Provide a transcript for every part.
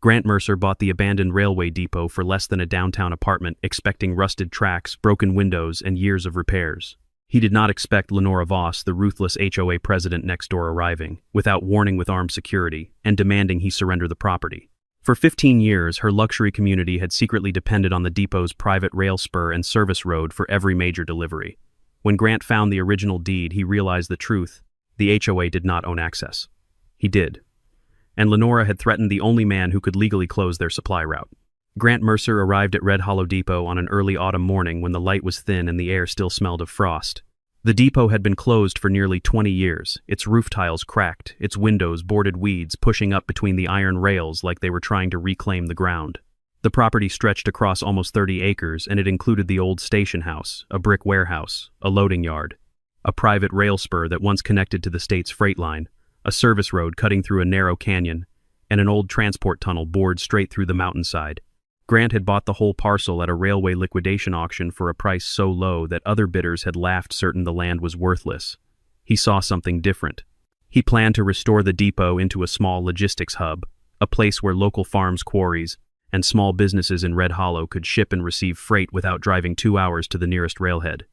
Grant Mercer bought the abandoned railway depot for less than a downtown apartment, expecting rusted tracks, broken windows, and years of repairs. He did not expect Lenora Voss, the ruthless HOA president next door, arriving, without warning with armed security, and demanding he surrender the property. For 15 years, her luxury community had secretly depended on the depot's private rail spur and service road for every major delivery. When Grant found the original deed, he realized the truth. The HOA did not own access. He did. And Lenora had threatened the only man who could legally close their supply route. Grant Mercer arrived at Red Hollow Depot on an early autumn morning when the light was thin and the air still smelled of frost. The depot had been closed for nearly 20 years, its roof tiles cracked, its windows bordered weeds pushing up between the iron rails like they were trying to reclaim the ground. The property stretched across almost 30 acres, and it included the old station house, a brick warehouse, a loading yard, a private rail spur that once connected to the state's freight line, a service road cutting through a narrow canyon, and an old transport tunnel bored straight through the mountainside. Grant had bought the whole parcel at a railway liquidation auction for a price so low that other bidders had laughed, certain the land was worthless. He saw something different. He planned to restore the depot into a small logistics hub, a place where local farms, quarries, and small businesses in Red Hollow could ship and receive freight without driving 2 hours to the nearest railhead.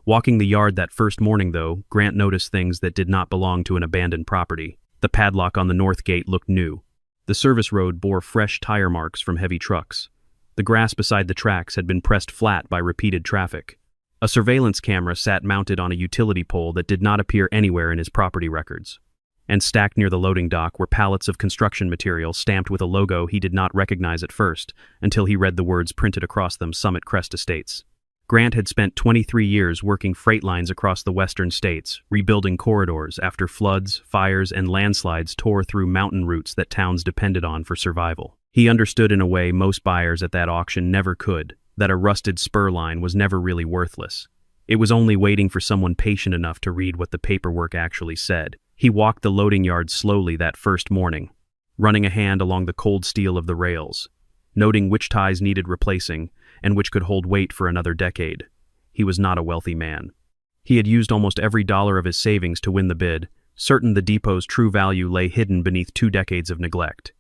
Walking the yard that first morning, though, Grant noticed things that did not belong to an abandoned property. The padlock on the north gate looked new. The service road bore fresh tire marks from heavy trucks. The grass beside the tracks had been pressed flat by repeated traffic. A surveillance camera sat mounted on a utility pole that did not appear anywhere in his property records. And stacked near the loading dock were pallets of construction material stamped with a logo he did not recognize at first, until he read the words printed across them: Summit Crest Estates. Grant had spent 23 years working freight lines across the western states, rebuilding corridors after floods, fires, and landslides tore through mountain routes that towns depended on for survival. He understood in a way most buyers at that auction never could, that a rusted spur line was never really worthless. It was only waiting for someone patient enough to read what the paperwork actually said. He walked the loading yard slowly that first morning, running a hand along the cold steel of the rails, noting which ties needed replacing and which could hold weight for another decade. He was not a wealthy man. He had used almost every dollar of his savings to win the bid, certain the depot's true value lay hidden beneath 2 decades of neglect.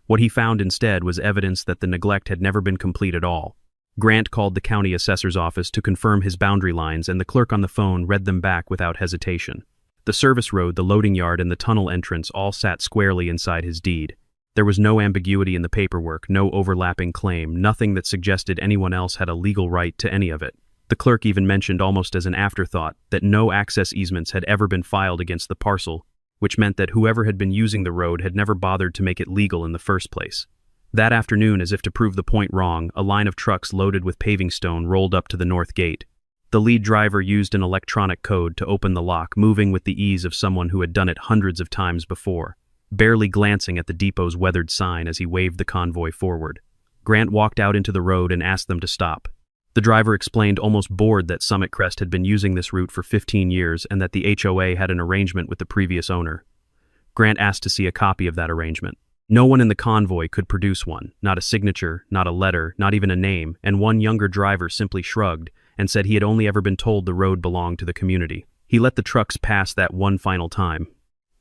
What he found instead was evidence that the neglect had never been complete at all. Grant called the county assessor's office to confirm his boundary lines, and the clerk on the phone read them back without hesitation. The service road, the loading yard, and the tunnel entrance all sat squarely inside his deed. There was no ambiguity in the paperwork, no overlapping claim, nothing that suggested anyone else had a legal right to any of it. The clerk even mentioned almost as an afterthought that no access easements had ever been filed against the parcel, which meant that whoever had been using the road had never bothered to make it legal in the first place. That afternoon, as if to prove the point wrong, a line of trucks loaded with paving stone rolled up to the north gate. The lead driver used an electronic code to open the lock, moving with the ease of someone who had done it hundreds of times before, barely glancing at the depot's weathered sign as he waved the convoy forward. Grant walked out into the road and asked them to stop. The driver explained, almost bored, that Summit Crest had been using this route for 15 years and that the HOA had an arrangement with the previous owner. Grant asked to see a copy of that arrangement. No one in the convoy could produce one, not a signature, not a letter, not even a name, and one younger driver simply shrugged and said he had only ever been told the road belonged to the community. He let the trucks pass that one final time,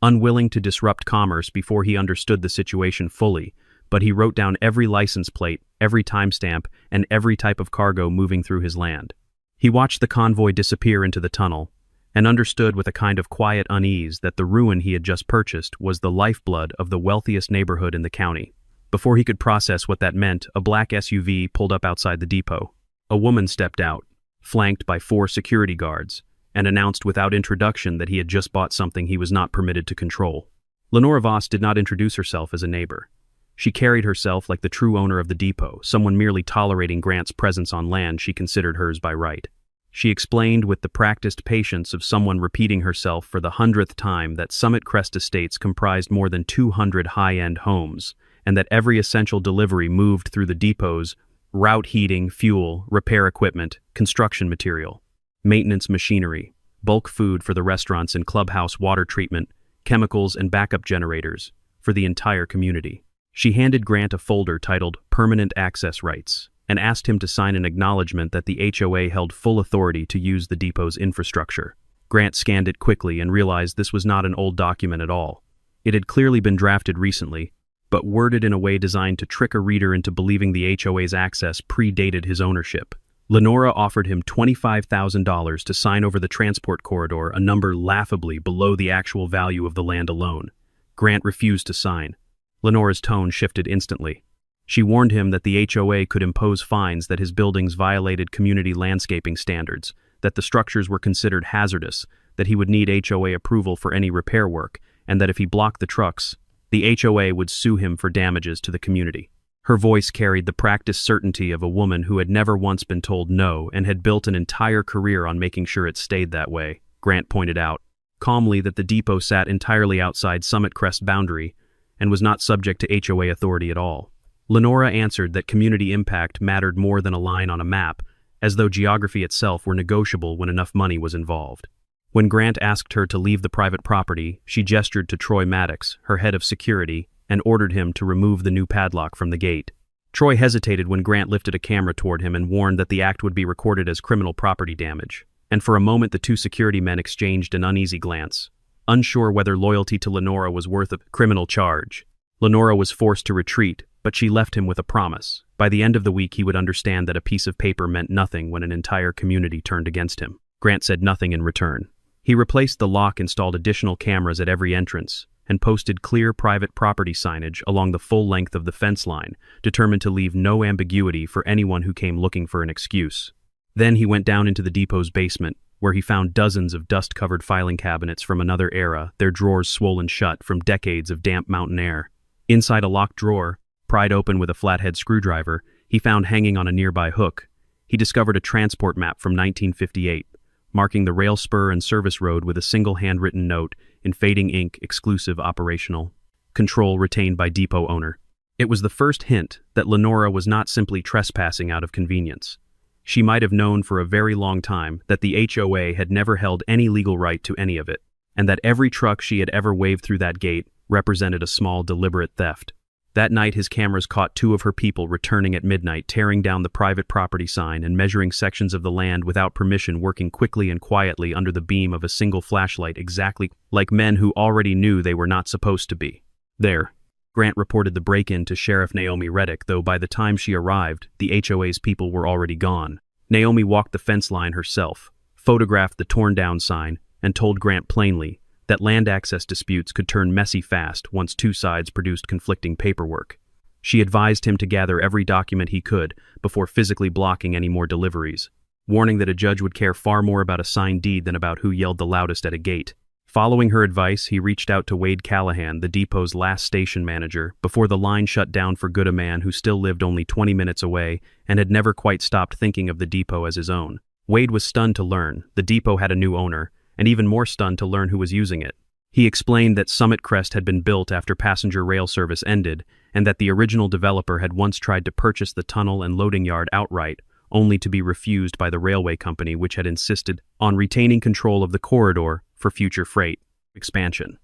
unwilling to disrupt commerce before he understood the situation fully, but he wrote down every license plate, every timestamp, and every type of cargo moving through his land. He watched the convoy disappear into the tunnel, and understood with a kind of quiet unease that the ruin he had just purchased was the lifeblood of the wealthiest neighborhood in the county. Before he could process what that meant, a black SUV pulled up outside the depot. A woman stepped out, flanked by 4 security guards, and announced without introduction that he had just bought something he was not permitted to control. Lenora Voss did not introduce herself as a neighbor. She carried herself like the true owner of the depot, someone merely tolerating Grant's presence on land she considered hers by right. She explained with the practiced patience of someone repeating herself for the 100th time that Summit Crest Estates comprised more than 200 high-end homes, and that every essential delivery moved through the depot's route: heating, fuel, repair equipment, construction material, maintenance machinery, bulk food for the restaurants and clubhouse, water treatment, chemicals, and backup generators for the entire community. She handed Grant a folder titled Permanent Access Rights and asked him to sign an acknowledgement that the HOA held full authority to use the depot's infrastructure. Grant scanned it quickly and realized this was not an old document at all. It had clearly been drafted recently, but worded in a way designed to trick a reader into believing the HOA's access predated his ownership. Lenora offered him $25,000 to sign over the transport corridor, a number laughably below the actual value of the land alone. Grant refused to sign. Lenora's tone shifted instantly. She warned him that the HOA could impose fines, that his buildings violated community landscaping standards, that the structures were considered hazardous, that he would need HOA approval for any repair work, and that if he blocked the trucks, the HOA would sue him for damages to the community. Her voice carried the practiced certainty of a woman who had never once been told no and had built an entire career on making sure it stayed that way. Grant pointed out calmly that the depot sat entirely outside Summit Crest's boundary and was not subject to HOA authority at all. Lenora answered that community impact mattered more than a line on a map, as though geography itself were negotiable when enough money was involved. When Grant asked her to leave the private property, she gestured to Troy Maddox, her head of security, and ordered him to remove the new padlock from the gate. Troy hesitated when Grant lifted a camera toward him and warned that the act would be recorded as criminal property damage. And for a moment the two security men exchanged an uneasy glance, unsure whether loyalty to Lenora was worth a criminal charge. Lenora was forced to retreat, but she left him with a promise. By the end of the week he would understand that a piece of paper meant nothing when an entire community turned against him. Grant said nothing in return. He replaced the lock, installed additional cameras at every entrance, and posted clear private property signage along the full length of the fence line, determined to leave no ambiguity for anyone who came looking for an excuse. Then he went down into the depot's basement, where he found dozens of dust-covered filing cabinets from another era, their drawers swollen shut from decades of damp mountain air. Inside a locked drawer, pried open with a flathead screwdriver, he found hanging on a nearby hook. He discovered a transport map from 1958, marking the rail spur and service road with a single handwritten note in fading ink: exclusive operational control retained by depot owner. It was the first hint that Lenora was not simply trespassing out of convenience. She might have known for a very long time that the HOA had never held any legal right to any of it, and that every truck she had ever waved through that gate represented a small, deliberate theft. That night his cameras caught two of her people returning at midnight, tearing down the private property sign and measuring sections of the land without permission, working quickly and quietly under the beam of a single flashlight, exactly like men who already knew they were not supposed to be there. Grant reported the break-in to Sheriff Naomi Reddick, though by the time she arrived, the HOA's people were already gone. Naomi walked the fence line herself, photographed the torn-down sign, and told Grant plainly that land access disputes could turn messy fast once two sides produced conflicting paperwork. She advised him to gather every document he could before physically blocking any more deliveries, warning that a judge would care far more about a signed deed than about who yelled the loudest at a gate. Following her advice, he reached out to Wade Callahan, the depot's last station manager, before the line shut down for good, a man who still lived only 20 minutes away and had never quite stopped thinking of the depot as his own. Wade was stunned to learn the depot had a new owner, and even more stunned to learn who was using it. He explained that Summit Crest had been built after passenger rail service ended, and that the original developer had once tried to purchase the tunnel and loading yard outright, only to be refused by the railway company, which had insisted on retaining control of the corridor for future freight expansion.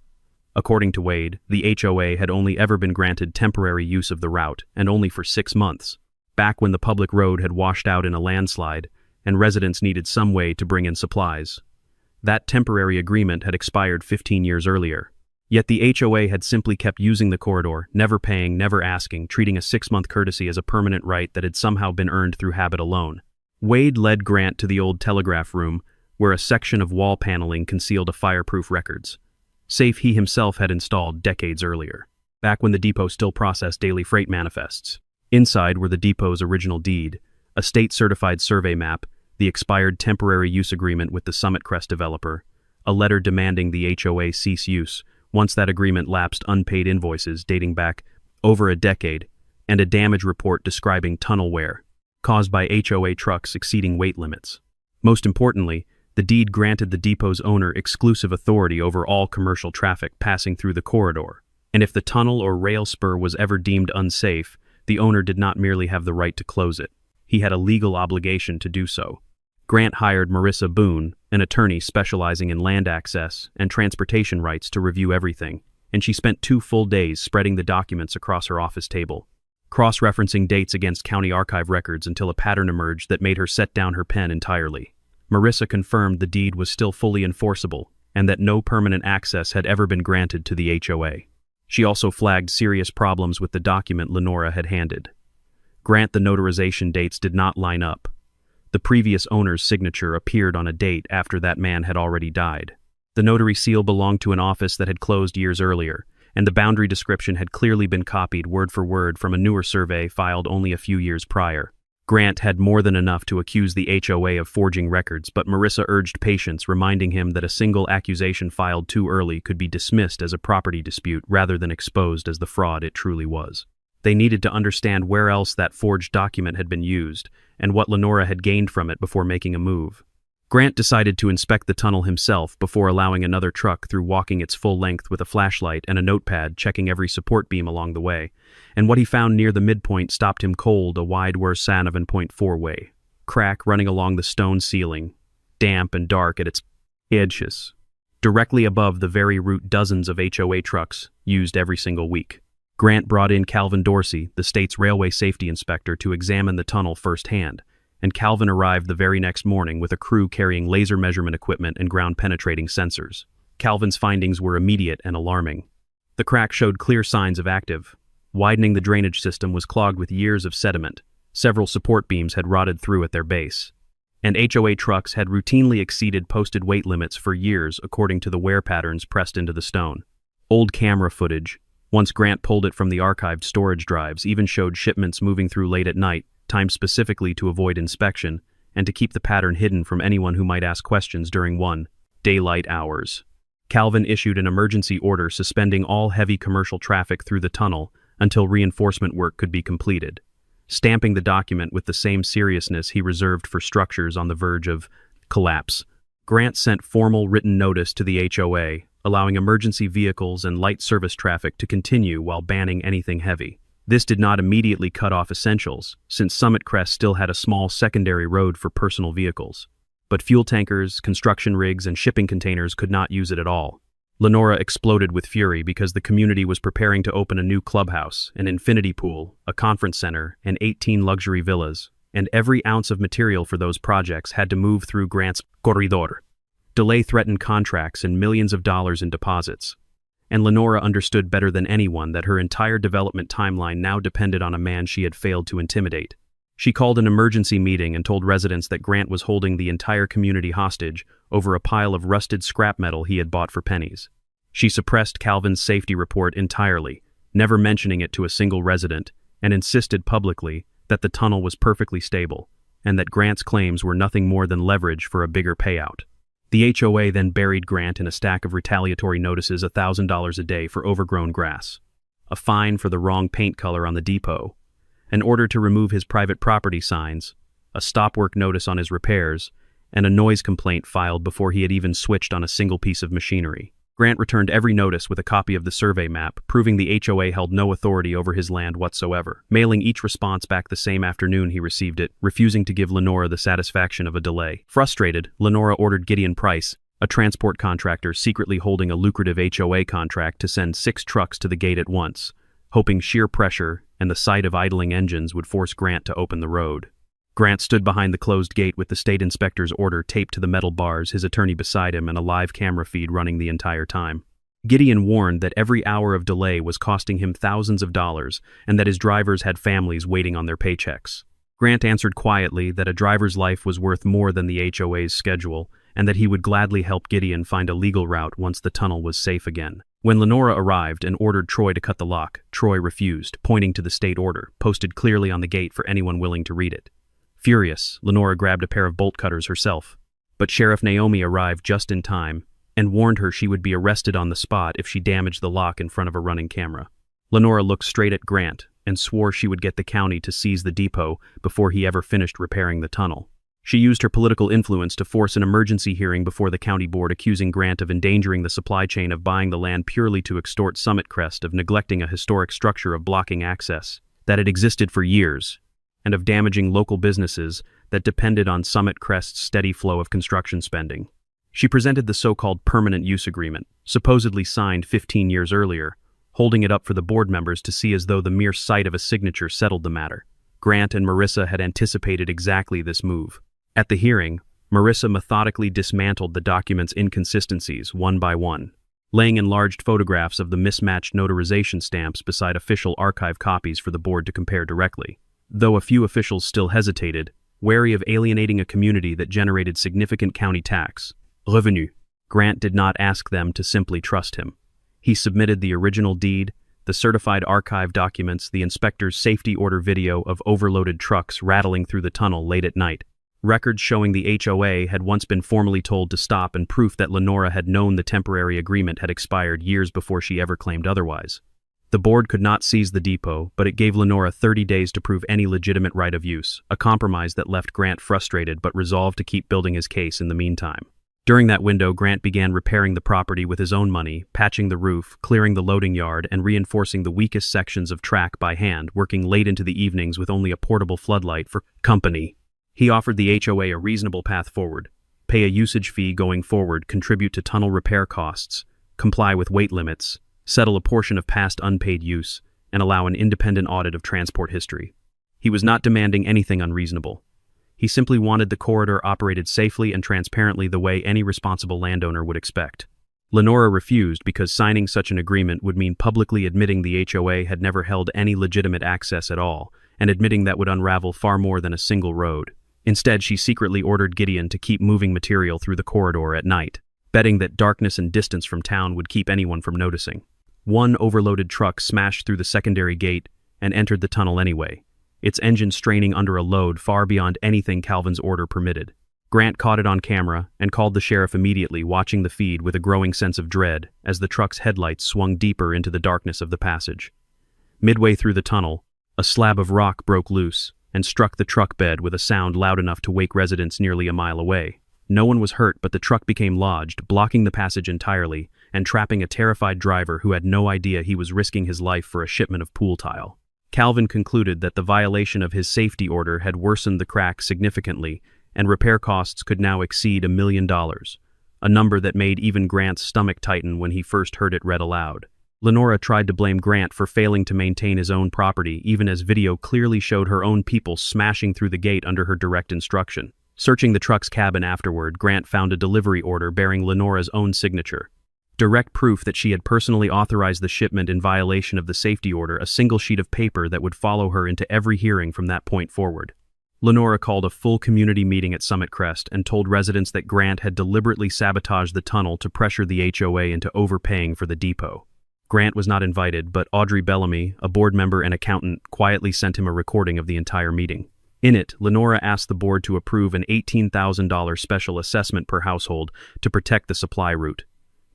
According to Wade, the HOA had only ever been granted temporary use of the route, and only for 6 months, back when the public road had washed out in a landslide and residents needed some way to bring in supplies. That temporary agreement had expired 15 years earlier. Yet the HOA had simply kept using the corridor, never paying, never asking, treating a 6-month courtesy as a permanent right that had somehow been earned through habit alone. Wade led Grant to the old telegraph room, where a section of wall paneling concealed a fireproof records safe he himself had installed decades earlier, back when the depot still processed daily freight manifests. Inside were the depot's original deed, a state-certified survey map, the expired temporary use agreement with the Summit Crest developer, a letter demanding the HOA cease use once that agreement lapsed, unpaid invoices dating back over a decade, and a damage report describing tunnel wear caused by HOA trucks exceeding weight limits. Most importantly, the deed granted the depot's owner exclusive authority over all commercial traffic passing through the corridor, and if the tunnel or rail spur was ever deemed unsafe, the owner did not merely have the right to close it. He had a legal obligation to do so. Grant hired Marissa Boone, an attorney specializing in land access and transportation rights, to review everything, and she spent 2 full days spreading the documents across her office table, cross-referencing dates against county archive records until a pattern emerged that made her set down her pen entirely. Marissa confirmed the deed was still fully enforceable and that no permanent access had ever been granted to the HOA. She also flagged serious problems with the document Lenora had handed. Grant, the notarization dates did not line up. The previous owner's signature appeared on a date after that man had already died. The notary seal belonged to an office that had closed years earlier, and the boundary description had clearly been copied word for word from a newer survey filed only a few years prior. Grant had more than enough to accuse the HOA of forging records, but Marissa urged patience, reminding him that a single accusation filed too early could be dismissed as a property dispute rather than exposed as the fraud it truly was. They needed to understand where else that forged document had been used, and what Lenora had gained from it before making a move. Grant decided to inspect the tunnel himself before allowing another truck through, walking its full length with a flashlight and a notepad, checking every support beam along the way. And what he found near the midpoint stopped him cold: a wide 7.4 way crack running along the stone ceiling, damp and dark at its edges, directly above the very route dozens of HOA trucks used every single week. Grant brought in Calvin Dorsey, the state's railway safety inspector, to examine the tunnel firsthand, and Calvin arrived the very next morning with a crew carrying laser measurement equipment and ground-penetrating sensors. Calvin's findings were immediate and alarming. The crack showed clear signs of active. Widening, the drainage system was clogged with years of sediment. Several support beams had rotted through at their base. And HOA trucks had routinely exceeded posted weight limits for years, according to the wear patterns pressed into the stone. Old camera footage, once Grant pulled it from the archived storage drives, even showed shipments moving through late at night, timed specifically to avoid inspection and to keep the pattern hidden from anyone who might ask questions during daylight hours. Calvin issued an emergency order suspending all heavy commercial traffic through the tunnel until reinforcement work could be completed, stamping the document with the same seriousness he reserved for structures on the verge of collapse. Grant sent formal written notice to the HOA, allowing emergency vehicles and light service traffic to continue while banning anything heavy. This did not immediately cut off essentials, since Summit Crest still had a small secondary road for personal vehicles. But fuel tankers, construction rigs, and shipping containers could not use it at all. Lenora exploded with fury because the community was preparing to open a new clubhouse, an infinity pool, a conference center, and 18 luxury villas, and every ounce of material for those projects had to move through Grant's corridor. Delay threatened contracts and millions of dollars in deposits. And Lenora understood better than anyone that her entire development timeline now depended on a man she had failed to intimidate. She called an emergency meeting and told residents that Grant was holding the entire community hostage over a pile of rusted scrap metal he had bought for pennies. She suppressed Calvin's safety report entirely, never mentioning it to a single resident, and insisted publicly that the tunnel was perfectly stable, and that Grant's claims were nothing more than leverage for a bigger payout. The HOA then buried Grant in a stack of retaliatory notices, $1,000 a day for overgrown grass, a fine for the wrong paint color on the depot, an order to remove his private property signs, a stop work notice on his repairs, and a noise complaint filed before he had even switched on a single piece of machinery. Grant returned every notice with a copy of the survey map, proving the HOA held no authority over his land whatsoever. Mailing each response back the same afternoon he received it, refusing to give Lenora the satisfaction of a delay. Frustrated, Lenora ordered Gideon Price, a transport contractor secretly holding a lucrative HOA contract, to send 6 trucks to the gate at once, hoping sheer pressure and the sight of idling engines would force Grant to open the road. Grant stood behind the closed gate with the state inspector's order taped to the metal bars, his attorney beside him, and a live camera feed running the entire time. Gideon warned that every hour of delay was costing him thousands of dollars and that his drivers had families waiting on their paychecks. Grant answered quietly that a driver's life was worth more than the HOA's schedule and that he would gladly help Gideon find a legal route once the tunnel was safe again. When Lenora arrived and ordered Troy to cut the lock, Troy refused, pointing to the state order, posted clearly on the gate for anyone willing to read it. Furious, Lenora grabbed a pair of bolt cutters herself, but Sheriff Naomi arrived just in time and warned her she would be arrested on the spot if she damaged the lock in front of a running camera. Lenora looked straight at Grant and swore she would get the county to seize the depot before he ever finished repairing the tunnel. She used her political influence to force an emergency hearing before the county board, accusing Grant of endangering the supply chain, of buying the land purely to extort Summit Crest, of neglecting a historic structure, of blocking access that had existed for years, and of damaging local businesses that depended on Summit Crest's steady flow of construction spending. She presented the so-called permanent use agreement, supposedly signed 15 years earlier, holding it up for the board members to see as though the mere sight of a signature settled the matter. Grant and Marissa had anticipated exactly this move. At the hearing, Marissa methodically dismantled the document's inconsistencies one by one. laying enlarged photographs of the mismatched notarization stamps beside official archive copies for the board to compare directly. Though a few officials still hesitated, wary of alienating a community that generated significant county tax revenue, Grant did not ask them to simply trust him. He submitted the original deed, the certified archive documents, the inspector's safety order video of overloaded trucks rattling through the tunnel late at night, records showing the HOA had once been formally told to stop, and proof that Lenora had known the temporary agreement had expired years before she ever claimed otherwise. The board could not seize the depot, but it gave Lenora 30 days to prove any legitimate right of use, a compromise that left Grant frustrated but resolved to keep building his case in the meantime. During that window, Grant began repairing the property with his own money, patching the roof, clearing the loading yard, and reinforcing the weakest sections of track by hand, working late into the evenings with only a portable floodlight for company. He offered the HOA a reasonable path forward: pay a usage fee going forward, contribute to tunnel repair costs, comply with weight limits, settle a portion of past unpaid use, and allow an independent audit of transport history. He was not demanding anything unreasonable. He simply wanted the corridor operated safely and transparently the way any responsible landowner would expect. Lenora refused because signing such an agreement would mean publicly admitting the HOA had never held any legitimate access at all, and admitting that would unravel far more than a single road. Instead, she secretly ordered Gideon to keep moving material through the corridor at night, betting that darkness and distance from town would keep anyone from noticing. One overloaded truck smashed through the secondary gate and entered the tunnel anyway, its engine straining under a load far beyond anything Calvin's order permitted. Grant caught it on camera and called the sheriff immediately, watching the feed with a growing sense of dread as the truck's headlights swung deeper into the darkness of the passage. Midway through the tunnel, a slab of rock broke loose and struck the truck bed with a sound loud enough to wake residents nearly a mile away. No one was hurt, but the truck became lodged, blocking the passage entirely and trapping a terrified driver who had no idea he was risking his life for a shipment of pool tile. Calvin concluded that the violation of his safety order had worsened the crack significantly, and repair costs could now exceed $1 million, a number that made even Grant's stomach tighten when he first heard it read aloud. Lenora tried to blame Grant for failing to maintain his own property, even as video clearly showed her own people smashing through the gate under her direct instruction. Searching the truck's cabin afterward, Grant found a delivery order bearing Lenora's own signature. Direct proof that she had personally authorized the shipment in violation of the safety order, a single sheet of paper that would follow her into every hearing from that point forward. Lenora called a full community meeting at Summit Crest and told residents that Grant had deliberately sabotaged the tunnel to pressure the HOA into overpaying for the depot. Grant was not invited, but Audrey Bellamy, a board member and accountant, quietly sent him a recording of the entire meeting. In it, Lenora asked the board to approve an $18,000 special assessment per household to protect the supply route.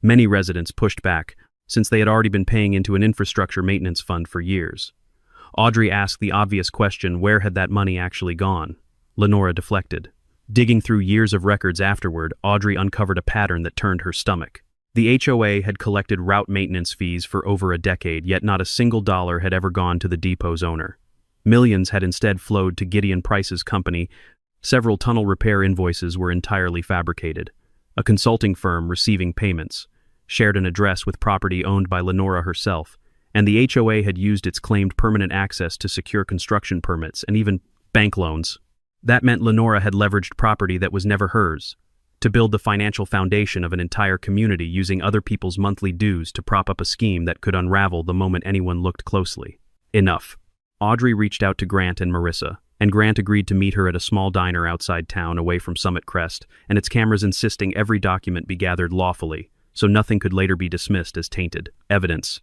Many residents pushed back, since they had already been paying into an infrastructure maintenance fund for years. Audrey asked the obvious question: where had that money actually gone? Lenora deflected. Digging through years of records afterward, Audrey uncovered a pattern that turned her stomach. The HOA had collected route maintenance fees for over a decade, yet not a single dollar had ever gone to the depot's owner. Millions had instead flowed to Gideon Price's company. Several tunnel repair invoices were entirely fabricated. A consulting firm receiving payments shared an address with property owned by Lenora herself, and the HOA had used its claimed permanent access to secure construction permits and even bank loans. That meant Lenora had leveraged property that was never hers, to build the financial foundation of an entire community using other people's monthly dues to prop up a scheme that could unravel the moment anyone looked closely. Enough. Audrey reached out to Grant and Marissa, and Grant agreed to meet her at a small diner outside town away from Summit Crest, and its cameras insisting every document be gathered lawfully, so nothing could later be dismissed as tainted evidence.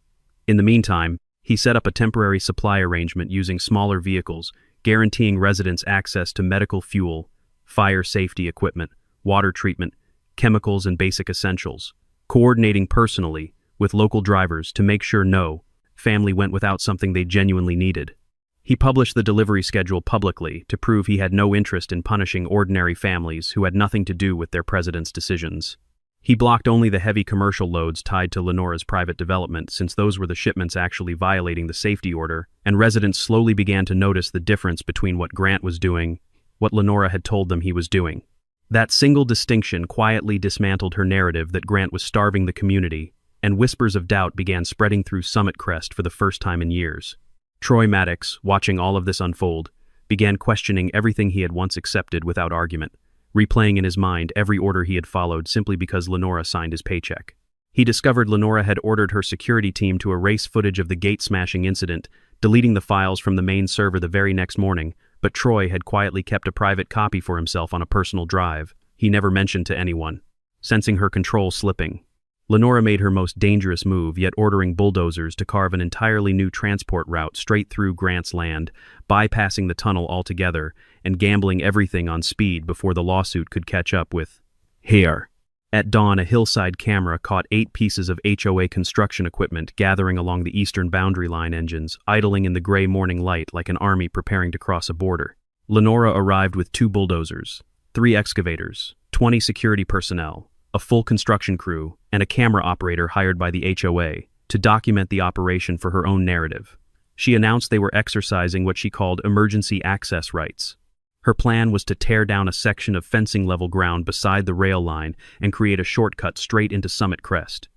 In the meantime, he set up a temporary supply arrangement using smaller vehicles, guaranteeing residents access to medical fuel, fire safety equipment, water treatment, chemicals, and basic essentials, coordinating personally with local drivers to make sure no family went without something they genuinely needed. He published the delivery schedule publicly to prove he had no interest in punishing ordinary families who had nothing to do with their president's decisions. He blocked only the heavy commercial loads tied to Lenora's private development, since those were the shipments actually violating the safety order, and residents slowly began to notice the difference between what Grant was doing, what Lenora had told them he was doing. That single distinction quietly dismantled her narrative that Grant was starving the community, and whispers of doubt began spreading through Summit Crest for the first time in years. Troy Maddox, watching all of this unfold, began questioning everything he had once accepted without argument, replaying in his mind every order he had followed simply because Lenora signed his paycheck. He discovered Lenora had ordered her security team to erase footage of the gate-smashing incident, deleting the files from the main server the very next morning, but Troy had quietly kept a private copy for himself on a personal drive. He never mentioned to anyone. Sensing her control slipping, Lenora made her most dangerous move, yet ordering bulldozers to carve an entirely new transport route straight through Grant's land, bypassing the tunnel altogether, and gambling everything on speed before the lawsuit could catch up with hair. At dawn, a hillside camera caught 8 pieces of HOA construction equipment gathering along the eastern boundary line engines, idling in the gray morning light like an army preparing to cross a border. Lenora arrived with 2 bulldozers, 3 excavators, 20 security personnel, a full construction crew, and a camera operator hired by the HOA to document the operation for her own narrative. She announced they were exercising what she called emergency access rights. Her plan was to tear down a section of fencing-level ground beside the rail line and create a shortcut straight into Summit Crest.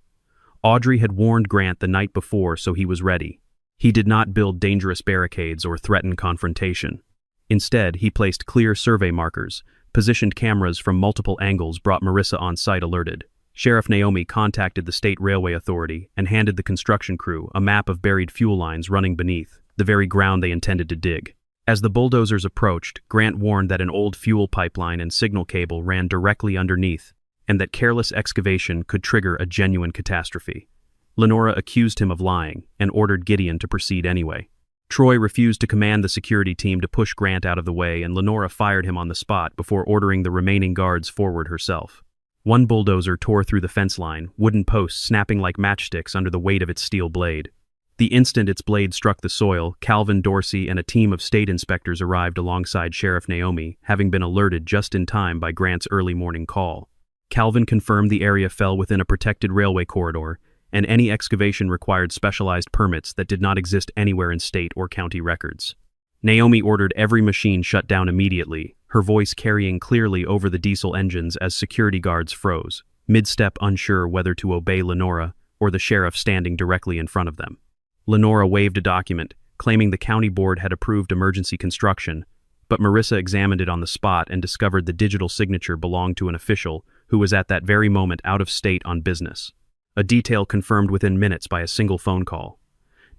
Audrey had warned Grant the night before, so he was ready. He did not build dangerous barricades or threaten confrontation. Instead, he placed clear survey markers, positioned cameras from multiple angles, brought Marissa on site alerted. Sheriff Naomi contacted the State Railway Authority and handed the construction crew a map of buried fuel lines running beneath the very ground they intended to dig. As the bulldozers approached, Grant warned that an old fuel pipeline and signal cable ran directly underneath, and that careless excavation could trigger a genuine catastrophe. Lenora accused him of lying and ordered Gideon to proceed anyway. Troy refused to command the security team to push Grant out of the way, and Lenora fired him on the spot before ordering the remaining guards forward herself. One bulldozer tore through the fence line, wooden posts snapping like matchsticks under the weight of its steel blade. The instant its blade struck the soil, Calvin Dorsey and a team of state inspectors arrived alongside Sheriff Naomi, having been alerted just in time by Grant's early morning call. Calvin confirmed the area fell within a protected railway corridor, and any excavation required specialized permits that did not exist anywhere in state or county records. Naomi ordered every machine shut down immediately, her voice carrying clearly over the diesel engines as security guards froze, mid-step unsure whether to obey Lenora or the sheriff standing directly in front of them. Lenora waved a document, claiming the county board had approved emergency construction, but Marissa examined it on the spot and discovered the digital signature belonged to an official who was at that very moment out of state on business. A detail confirmed within minutes by a single phone call.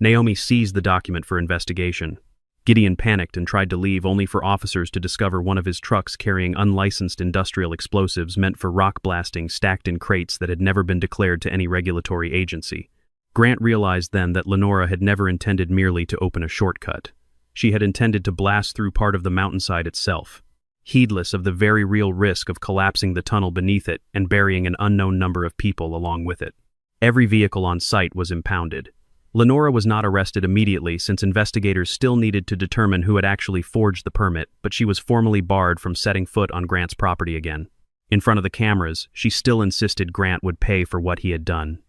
Naomi seized the document for investigation. Gideon panicked and tried to leave, only for officers to discover one of his trucks carrying unlicensed industrial explosives meant for rock blasting stacked in crates that had never been declared to any regulatory agency. Grant realized then that Lenora had never intended merely to open a shortcut. She had intended to blast through part of the mountainside itself, heedless of the very real risk of collapsing the tunnel beneath it and burying an unknown number of people along with it. Every vehicle on site was impounded. Lenora was not arrested immediately since investigators still needed to determine who had actually forged the permit, but she was formally barred from setting foot on Grant's property again. In front of the cameras, she still insisted Grant would pay for what he had done.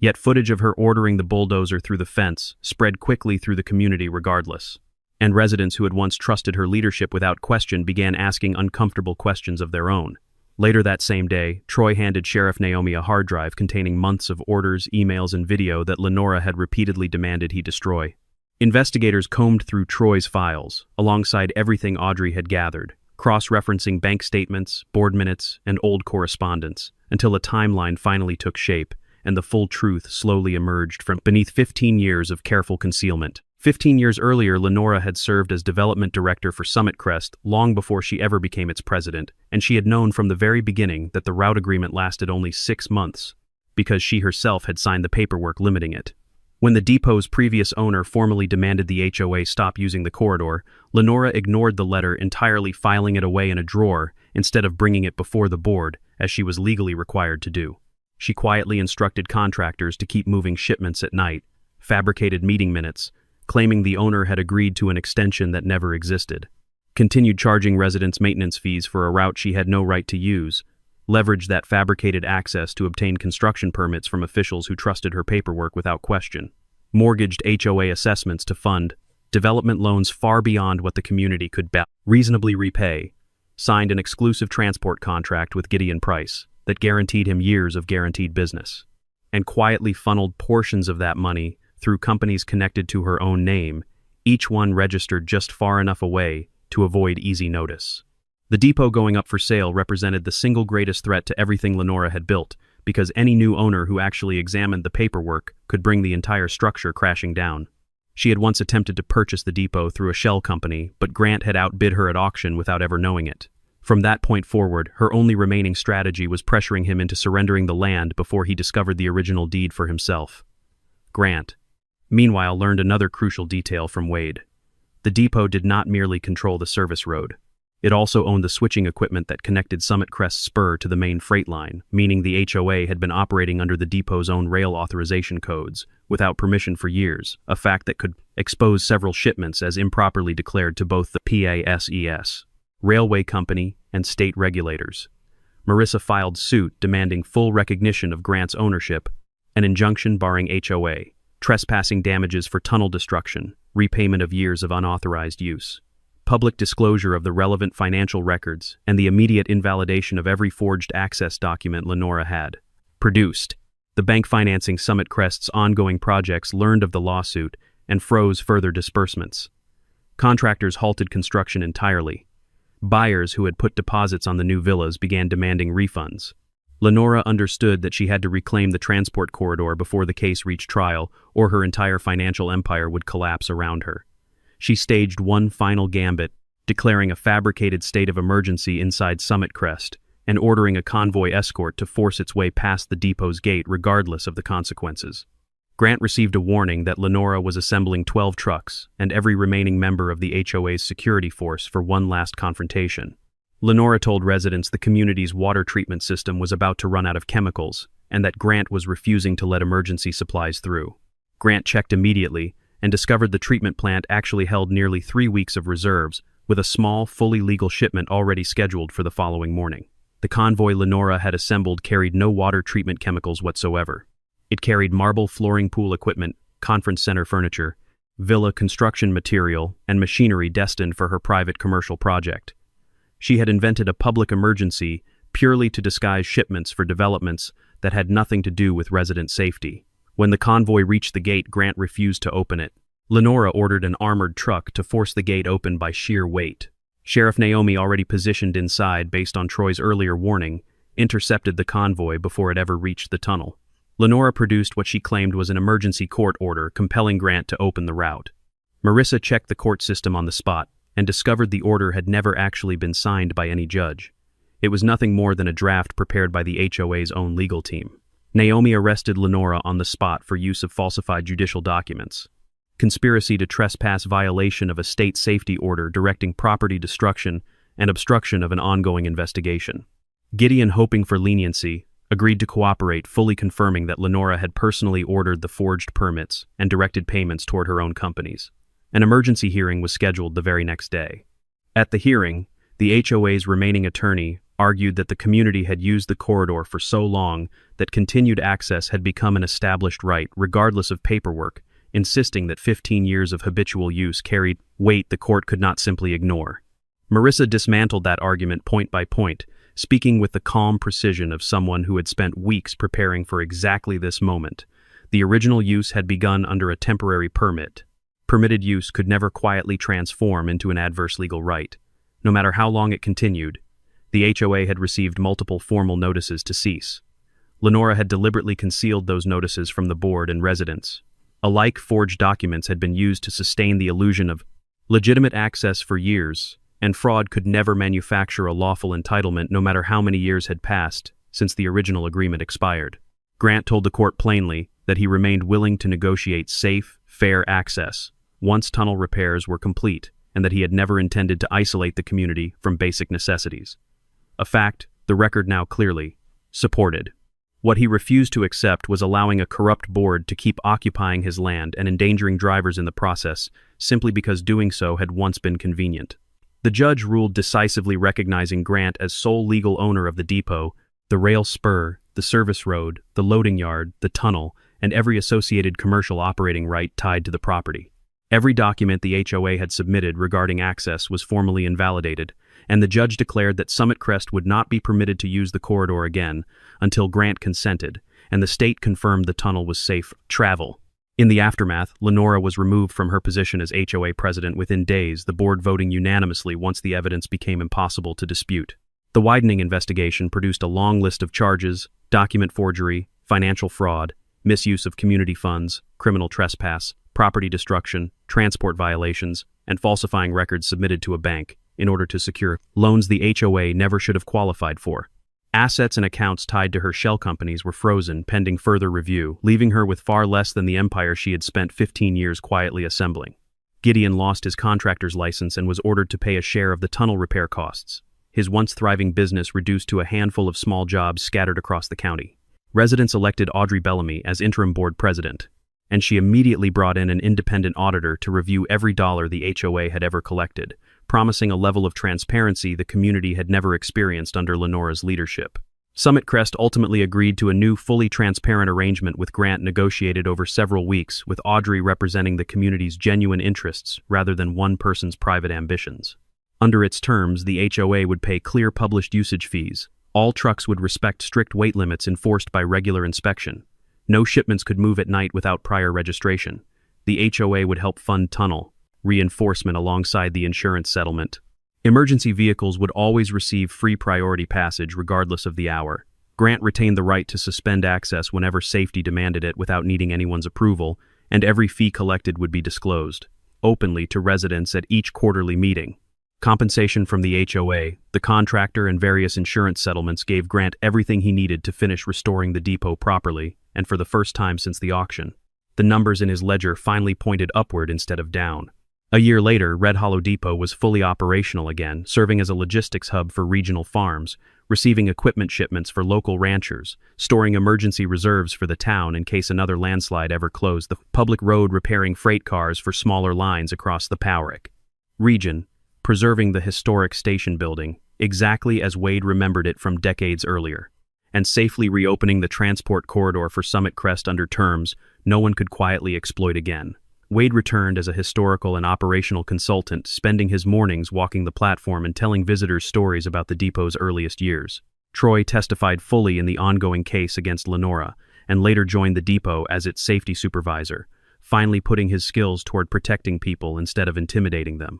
Yet footage of her ordering the bulldozer through the fence spread quickly through the community regardless, and residents who had once trusted her leadership without question began asking uncomfortable questions of their own. Later that same day, Troy handed Sheriff Naomi a hard drive containing months of orders, emails, and video that Lenora had repeatedly demanded he destroy. Investigators combed through Troy's files, alongside everything Audrey had gathered, cross-referencing bank statements, board minutes, and old correspondence, until a timeline finally took shape, and the full truth slowly emerged from beneath 15 years of careful concealment. 15 years earlier, Lenora had served as development director for Summit Crest long before she ever became its president, and she had known from the very beginning that the route agreement lasted only 6 months, because she herself had signed the paperwork limiting it. When the depot's previous owner formally demanded the HOA stop using the corridor, Lenora ignored the letter, entirely filing it away in a drawer instead of bringing it before the board, as she was legally required to do. She quietly instructed contractors to keep moving shipments at night, fabricated meeting minutes, claiming the owner had agreed to an extension that never existed, continued charging residents maintenance fees for a route she had no right to use, leveraged that fabricated access to obtain construction permits from officials who trusted her paperwork without question, mortgaged HOA assessments to fund development loans far beyond what the community could reasonably repay, signed an exclusive transport contract with Gideon Price that guaranteed him years of guaranteed business, and quietly funneled portions of that money through companies connected to her own name, each one registered just far enough away to avoid easy notice. The depot going up for sale represented the single greatest threat to everything Lenora had built, because any new owner who actually examined the paperwork could bring the entire structure crashing down. She had once attempted to purchase the depot through a shell company, but Grant had outbid her at auction without ever knowing it. From that point forward, her only remaining strategy was pressuring him into surrendering the land before he discovered the original deed for himself. Grant, meanwhile, learned another crucial detail from Wade. The depot did not merely control the service road. It also owned the switching equipment that connected Summit Crest Spur to the main freight line, meaning the HOA had been operating under the depot's own rail authorization codes, without permission for years, a fact that could expose several shipments as improperly declared to both the PASES, railway company, and state regulators. Marissa filed suit demanding full recognition of Grant's ownership, an injunction barring HOA, trespassing damages for tunnel destruction, repayment of years of unauthorized use, public disclosure of the relevant financial records, and the immediate invalidation of every forged access document Lenora had produced. The bank financing Summit Crest's ongoing projects learned of the lawsuit and froze further disbursements. Contractors halted construction entirely. Buyers who had put deposits on the new villas began demanding refunds. Lenora understood that she had to reclaim the transport corridor before the case reached trial, or her entire financial empire would collapse around her. She staged one final gambit, declaring a fabricated state of emergency inside Summit Crest and ordering a convoy escort to force its way past the depot's gate regardless of the consequences. Grant received a warning that Lenora was assembling 12 trucks and every remaining member of the HOA's security force for one last confrontation. Lenora told residents the community's water treatment system was about to run out of chemicals and that Grant was refusing to let emergency supplies through. Grant checked immediately and discovered the treatment plant actually held nearly 3 weeks of reserves, with a small, fully legal shipment already scheduled for the following morning. The convoy Lenora had assembled carried no water treatment chemicals whatsoever. It carried marble flooring pool equipment, conference center furniture, villa construction material, and machinery destined for her private commercial project. She had invented a public emergency purely to disguise shipments for developments that had nothing to do with resident safety. When the convoy reached the gate, Grant refused to open it. Lenora ordered an armored truck to force the gate open by sheer weight. Sheriff Naomi, already positioned inside based on Troy's earlier warning, intercepted the convoy before it ever reached the tunnel. Lenora produced what she claimed was an emergency court order compelling Grant to open the route. Marissa checked the court system on the spot and discovered the order had never actually been signed by any judge. It was nothing more than a draft prepared by the HOA's own legal team. Naomi arrested Lenora on the spot for use of falsified judicial documents, conspiracy to trespass, violation of a state safety order directing property destruction, and obstruction of an ongoing investigation. Gideon, hoping for leniency, agreed to cooperate, fully confirming that Lenora had personally ordered the forged permits and directed payments toward her own companies. An emergency hearing was scheduled the very next day. At the hearing, the HOA's remaining attorney argued that the community had used the corridor for so long that continued access had become an established right regardless of paperwork, insisting that 15 years of habitual use carried weight the court could not simply ignore. Marissa dismantled that argument point by point, speaking with the calm precision of someone who had spent weeks preparing for exactly this moment. The original use had begun under a temporary permit. Permitted use could never quietly transform into an adverse legal right. No matter how long it continued, the HOA had received multiple formal notices to cease. Lenora had deliberately concealed those notices from the board and residents. Alike, forged documents had been used to sustain the illusion of legitimate access for years, and fraud could never manufacture a lawful entitlement no matter how many years had passed since the original agreement expired. Grant told the court plainly that he remained willing to negotiate safe, fair access once tunnel repairs were complete, and that he had never intended to isolate the community from basic necessities. A fact the record now clearly supported. What he refused to accept was allowing a corrupt board to keep occupying his land and endangering drivers in the process, simply because doing so had once been convenient. The judge ruled decisively, recognizing Grant as sole legal owner of the depot, the rail spur, the service road, the loading yard, the tunnel, and every associated commercial operating right tied to the property. Every document the HOA had submitted regarding access was formally invalidated, and the judge declared that Summit Crest would not be permitted to use the corridor again until Grant consented, and the state confirmed the tunnel was safe travel. In the aftermath, Lenora was removed from her position as HOA president within days, the board voting unanimously once the evidence became impossible to dispute. The widening investigation produced a long list of charges, document forgery, financial fraud, misuse of community funds, criminal trespass, property destruction, transport violations, and falsifying records submitted to a bank in order to secure loans the HOA never should have qualified for. Assets and accounts tied to her shell companies were frozen pending further review, leaving her with far less than the empire she had spent 15 years quietly assembling. Gideon lost his contractor's license and was ordered to pay a share of the tunnel repair costs. His once thriving business reduced to a handful of small jobs scattered across the county. Residents elected Audrey Bellamy as interim board president, and she immediately brought in an independent auditor to review every dollar the HOA had ever collected, promising a level of transparency the community had never experienced under Lenora's leadership. Summit Crest ultimately agreed to a new, fully transparent arrangement with Grant negotiated over several weeks, with Audrey representing the community's genuine interests rather than one person's private ambitions. Under its terms, the HOA would pay clear published usage fees. All trucks would respect strict weight limits enforced by regular inspection. No shipments could move at night without prior registration. The HOA would help fund tunnel reinforcement alongside the insurance settlement. Emergency vehicles would always receive free priority passage regardless of the hour. Grant retained the right to suspend access whenever safety demanded it without needing anyone's approval, and every fee collected would be disclosed openly to residents at each quarterly meeting. Compensation from the HOA, the contractor, and various insurance settlements gave Grant everything he needed to finish restoring the depot properly, and for the first time since the auction. The numbers in his ledger finally pointed upward instead of down. A year later, Red Hollow Depot was fully operational again, serving as a logistics hub for regional farms, receiving equipment shipments for local ranchers, storing emergency reserves for the town in case another landslide ever closed the public road, repairing freight cars for smaller lines across the Powerick region, preserving the historic station building, exactly as Wade remembered it from decades earlier, and safely reopening the transport corridor for Summit Crest under terms no one could quietly exploit again. Wade returned as a historical and operational consultant, spending his mornings walking the platform and telling visitors stories about the depot's earliest years. Troy testified fully in the ongoing case against Lenora, and later joined the depot as its safety supervisor, finally putting his skills toward protecting people instead of intimidating them.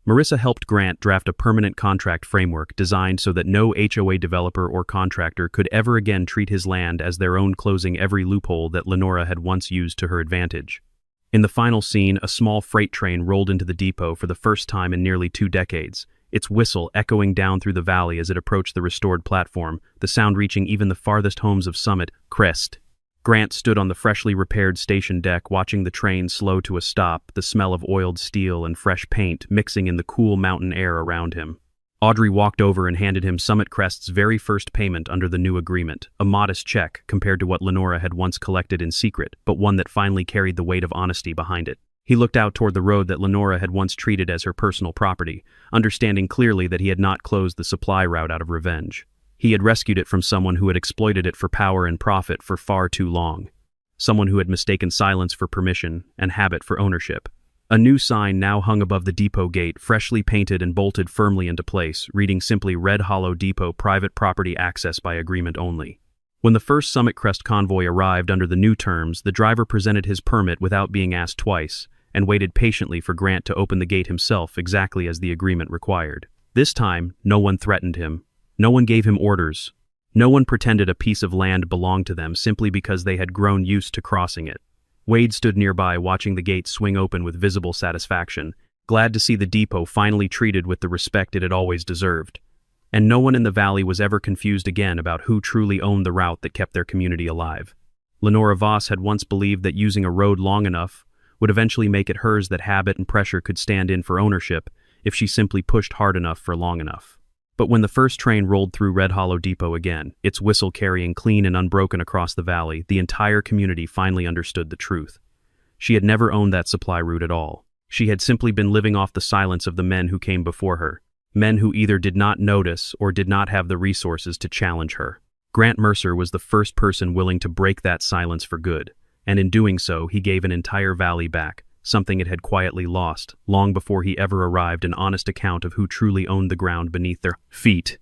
Marissa helped Grant draft a permanent contract framework designed so that no HOA developer or contractor could ever again treat his land as their own, closing every loophole that Lenora had once used to her advantage. In the final scene, a small freight train rolled into the depot for the first time in nearly 2 decades, its whistle echoing down through the valley as it approached the restored platform, the sound reaching even the farthest homes of Summit Crest. Grant stood on the freshly repaired station deck watching the train slow to a stop, the smell of oiled steel and fresh paint mixing in the cool mountain air around him. Audrey walked over and handed him Summit Crest's very first payment under the new agreement, a modest check compared to what Lenora had once collected in secret, but one that finally carried the weight of honesty behind it. He looked out toward the road that Lenora had once treated as her personal property, understanding clearly that he had not closed the supply route out of revenge. He had rescued it from someone who had exploited it for power and profit for far too long. Someone who had mistaken silence for permission and habit for ownership. A new sign now hung above the depot gate, freshly painted and bolted firmly into place, reading simply Red Hollow Depot Private Property Access by Agreement Only. When the first Summit Crest convoy arrived under the new terms, the driver presented his permit without being asked twice, and waited patiently for Grant to open the gate himself exactly as the agreement required. This time, no one threatened him. No one gave him orders. No one pretended a piece of land belonged to them simply because they had grown used to crossing it. Wade stood nearby watching the gate swing open with visible satisfaction, glad to see the depot finally treated with the respect it had always deserved. And no one in the valley was ever confused again about who truly owned the route that kept their community alive. Lenora Voss had once believed that using a road long enough would eventually make it hers, that habit and pressure could stand in for ownership if she simply pushed hard enough for long enough. But when the first train rolled through Red Hollow Depot again, its whistle carrying clean and unbroken across the valley, the entire community finally understood the truth. She had never owned that supply route at all. She had simply been living off the silence of the men who came before her, men who either did not notice or did not have the resources to challenge her. Grant Mercer was the first person willing to break that silence for good, and in doing so, he gave an entire valley back, something it had quietly lost, long before he ever arrived an honest account of who truly owned the ground beneath their feet.